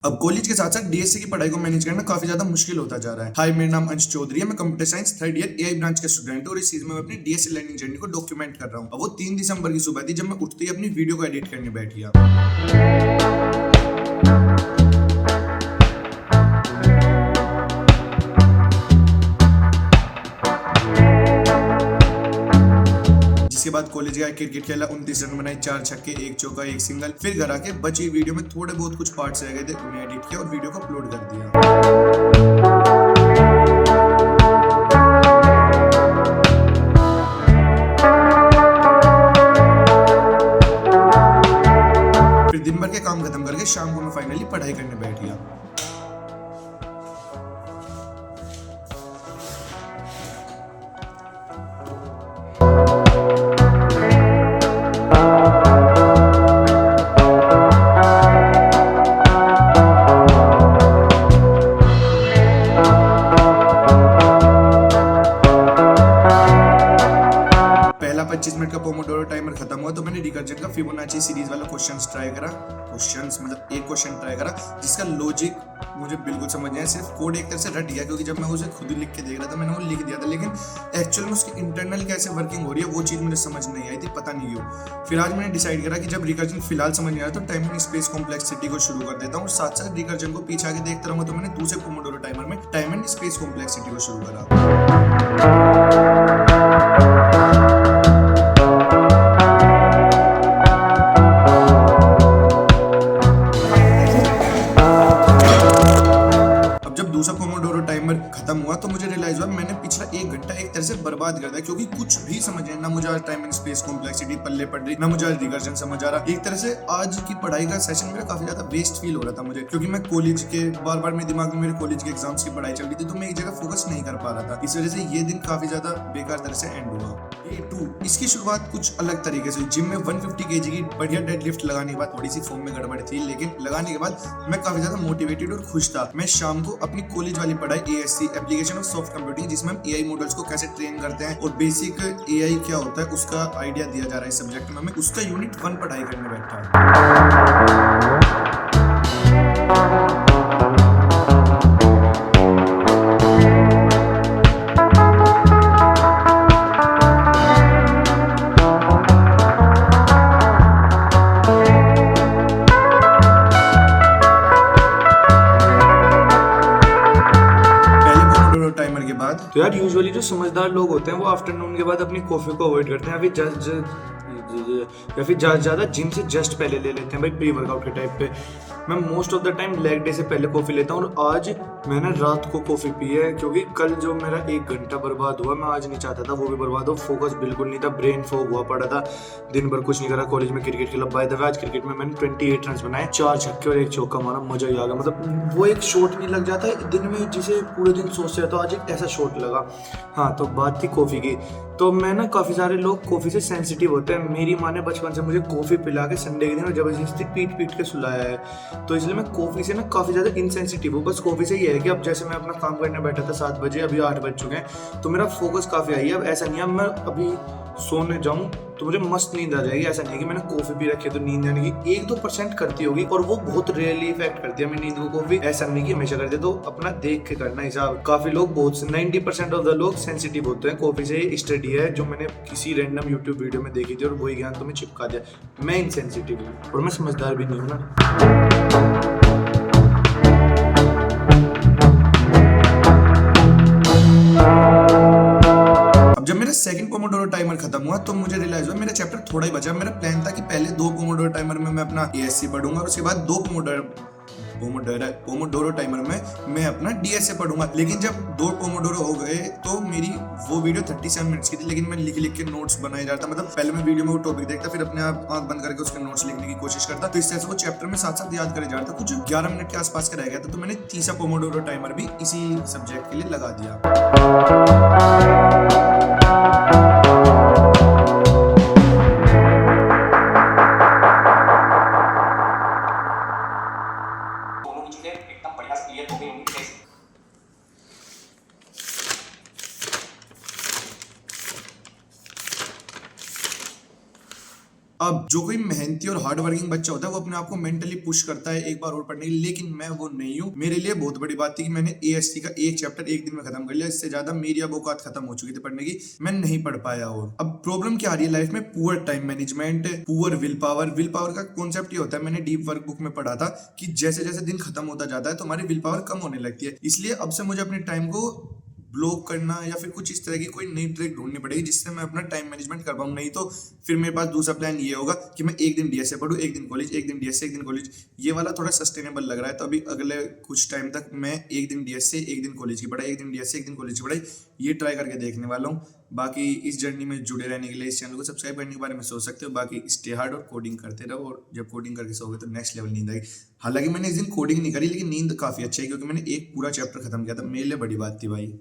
अब कॉलेज के साथ साथ डीएससी की पढ़ाई को मैनेज करना काफी ज्यादा मुश्किल होता जा रहा है। हाय, मेरा नाम अंश चौधरी है। मैं computer science third year AI branch का स्टूडेंट हूँ और इस चीज में मैं अपनी डीएससी लर्निंग जर्नी को डॉक्यूमेंट कर रहा हूँ। अब वो 3 दिसंबर की सुबह थी जब मैं उठते ही अपनी वीडियो को एडिट करने बैठ गया। जिसके बाद कॉलेज गया, क्रिकेट खेला, 29 रन बनाए, 4 छक्के, 1 चौका, 1 सिंगल। फिर घर आके बची वीडियो में थोड़े बहुत कुछ पार्ट्स रह गए थे, उन्हें एडिट किया और वीडियो को अपलोड कर दिया। फिर दिन भर के काम खत्म करके शाम को मैं फाइनली पढ़ाई करने बैठ गया। पहला 25 मिनट का पोमोडोरो टाइमर खत्म हुआ तो मैंने रिकर्जन का फिबोनाची सीरीज वाला क्वेश्चंस ट्राई करा। क्वेश्चंस मतलब एक क्वेश्चन ट्राई करा जिसका लॉजिक मुझे बिल्कुल समझ नहीं आया। सिर्फ कोड एक तरह से रट गया क्योंकि जब मैं उसे खुद ही लिख के देख रहा था मैंने वो लिख दिया था, लेकिन एक्चुअल में उसकी इंटरनल कैसे वर्किंग हो रही है वो चीज़ मुझे समझ नहीं आई थी, पता नहीं क्यों। फिर आज मैंने डिसाइड करा कि जब रिकर्जन फिलहाल समझ नहीं आया तो टाइम एंड स्पेस कॉम्प्लेक्सिटी को शुरू कर देता हूँ और साथ साथ रिकर्जन को पीछे आगे देखता रहूंगा। तो मैंने दूसरे पोमोडोरो टाइमर में टाइम एंड स्पेस कॉम्प्लेक्सिटी को शुरू करा। अब जब दूसरा पोमोडोरो टाइमर खत्म हुआ तो मुझे रियलाइज हुआ मैंने पिछला 1 घंटा एक तरह से बर्बाद कर दिया, क्योंकि कुछ भी समझ नहीं, ना मुझे आज टाइम एंड स्पेस कॉम्प्लेक्सिटी पल्ले पड़ रही, ना मुझे आज रिकर्जन समझ आ रहा। एक तरह से आज की पढ़ाई का सेशन मेरा काफी ज्यादा वेस्ट फील हो रहा था मुझे, क्योंकि मैं कॉलेज के बार बार मेरे दिमाग में मेरे कॉलेज के एग्जाम्स की पढ़ाई चल रही थी तो मैं एक जगह फोकस नहीं कर पा रहा था। इस वजह से ये दिन काफी ज्यादा बेकार तरह से एंड हुआ। A2 इसकी शुरुआत कुछ अलग तरीके से हुई। जिम में 150 केजी की बढ़िया डेडलिफ्ट लगाने के बाद थोड़ी सी फॉर्म में गड़बड़ थी, लेकिन लगाने के बाद मैं काफी ज्यादा मोटिवेटेड और खुश था। मैं शाम को अपनी कॉलेज वाली पढ़ाई ASC application of soft computing, जिसमें हम एआई मॉडल्स को कैसे ट्रेन करते हैं और बेसिक एआई क्या होता है उसका आइडिया दिया जा रहा है इस सब्जेक्ट में, मैं उसका यूनिट 1 पढ़ाई करने बैठा। पहले पोमोडोरो टाइमर के बाद तो यार यूजुअली जो समझदार लोग होते हैं वो आफ्टरनून के बाद अपनी कॉफी को अवॉइड करते हैं या फिर ज्यादा जिम से जस्ट पहले ले लेते हैं भाई, प्री वर्कआउट के टाइप पे। मैं most of the time leg day से पहले कॉफी लेता हूँ और आज मैंने रात को कॉफी पी है क्योंकि कल जो मेरा 1 घंटा बर्बाद हुआ मैं आज नहीं चाहता था वो भी बर्बाद हो। फोकस बिल्कुल नहीं था, ब्रेन फॉग हुआ पड़ा था, दिन भर कुछ नहीं करा। कॉलेज में क्रिकेट खेला, बाय द वे आज क्रिकेट में मैंने 28 रन बनाए, 4 छक्के और 1 चौका मारा, मजा ही आ गया। मतलब वो एक शॉट नहीं लग जाता है दिन में जिसे पूरे दिन सोचते रहता, आज एक ऐसा शॉट लगा। हाँ, तो बात थी कॉफी की। तो मैं ना, काफ़ी सारे लोग कॉफ़ी से सेंसिटिव होते हैं। मेरी माँ ने बचपन से मुझे कॉफ़ी पिला के संडे के दिन जबरदस्ती पीट पीट के सुलाया है, तो इसलिए मैं कॉफ़ी से ना काफ़ी ज़्यादा इनसेंसिटिव हूँ। बस कॉफ़ी से ये है कि अब जैसे मैं अपना काम करने बैठा था 7 बजे, अभी 8 बज चुके हैं, तो मेरा फोकस काफ़ी आई है। अब ऐसा नहीं है मैं अभी सोने जाऊँ तो मुझे मस्त नींद आ जाएगी, ऐसा नहीं है कि मैंने कॉफ़ी पी रखी है तो नींद आने की 1-2% करती होगी और वो बहुत रेयरली इफेक्ट करती है मेरी नींद को कॉफ़ी, ऐसा नहीं कि हमेशा करती है। तो अपना देख के करना हिसाब। काफ़ी लोग, बहुत 90% ऑफ द लोग सेंसिटिव होते हैं कॉफ़ी से। स्टडी है जो मैंने किसी रैंडम यूट्यूब वीडियो में देखी थी और वही ज्ञान तुम्हें चिपका दिया। मैं इनसेंसिटिव हूँ और मैं समझदार भी नहीं हूँ ना। अब जब मेरा सेकंड पोमोडोरो टाइमर खत्म हुआ तो मुझे रियलाइज हुआ मेरा चैप्टर थोड़ा ही बचा। मेरा प्लान था कि पहले 2 पोमोडोरो टाइमर में मैं अपना एएससी पढ़ूंगा और उसके बाद 2 पोमोडोरो टाइमर में मैं अपना डीएसए पढ़ूंगा। लेकिन जब 2 पोमोडोरो हो गए तो मेरी वो वीडियो 37 मिनट्स की थी, लेकिन मैं लिख लिख के नोट्स बनाए जा रहा था। मतलब पहले मैं वीडियो में वो टॉपिक देखता, फिर अपने आप आंख बंद करके उसके नोट्स लिखने की कोशिश करता, तो इस तरह से वो चैप्टर में साथ साथ याद करे जा रहा था। कुछ 11 मिनट के आसपास का रह गया था, तो मैंने तीसरा पोमोडोरो टाइमर भी इसी सब्जेक्ट के लिए लगा दिया। दोनों की चीजें एकदम बढ़िया से क्लियर हो गई होंगी। अब जो कोई मेहनती और हार्ड वर्किंग बच्चा होता है वो अपने आप को मेंटली पुश करता है एक बार और पढ़ने के लिए, लेकिन मैं वो नहीं हूँ। मेरे लिए बहुत बड़ी बात थी कि मैंने AST का एक चैप्टर एक दिन में खत्म कर लिया, इससे ज्यादा मेरी अब औकात खत्म हो चुकी थी पढ़ने की, मैं नहीं पढ़ पाया। और अब प्रॉब्लम क्या आ रही है लाइफ में, poor time management, poor will power. Will power का कॉन्सेप्ट ये होता है, मैंने डीप वर्क बुक में पढ़ा था कि जैसे जैसे दिन खत्म होता जाता है तो हमारी विल पावर कम होने लगती है। इसलिए अब से मुझे अपने टाइम को ब्लॉक करना या फिर कुछ इस तरह की कोई नई ट्रिक ढूंढनी पड़ेगी जिससे मैं अपना टाइम मैनेजमेंट कर पाऊँ। नहीं तो फिर मेरे पास दूसरा प्लान ये होगा कि मैं एक दिन DSA पढूं, एक दिन कॉलेज, एक दिन DSA, एक दिन कॉलेज। ये वाला थोड़ा सस्टेनेबल लग रहा है, तो अभी अगले कुछ टाइम तक मैं एक दिन DSA, एक दिन कॉलेज की पढ़ाई, एक दिन DSA, एक दिन कॉलेज की पढ़ाई, ये ट्राई करके देखने वाला हूँ। बाकी इस जर्नी में जुड़े रहने के लिए इस चैनल को सब्सक्राइब करने के बारे में सोच सकते हो। बाकी स्टे हार्ड और कोडिंग करते रहो, और जब कोडिंग करके सोओगे तो नेक्स्ट लेवल नींद आएगी। हालांकि मैंने इस दिन कोडिंग नहीं करी, लेकिन नींद काफी अच्छी है क्योंकि मैंने एक पूरा चैप्टर खत्म किया था। मेरे लिए बड़ी बात थी भाई।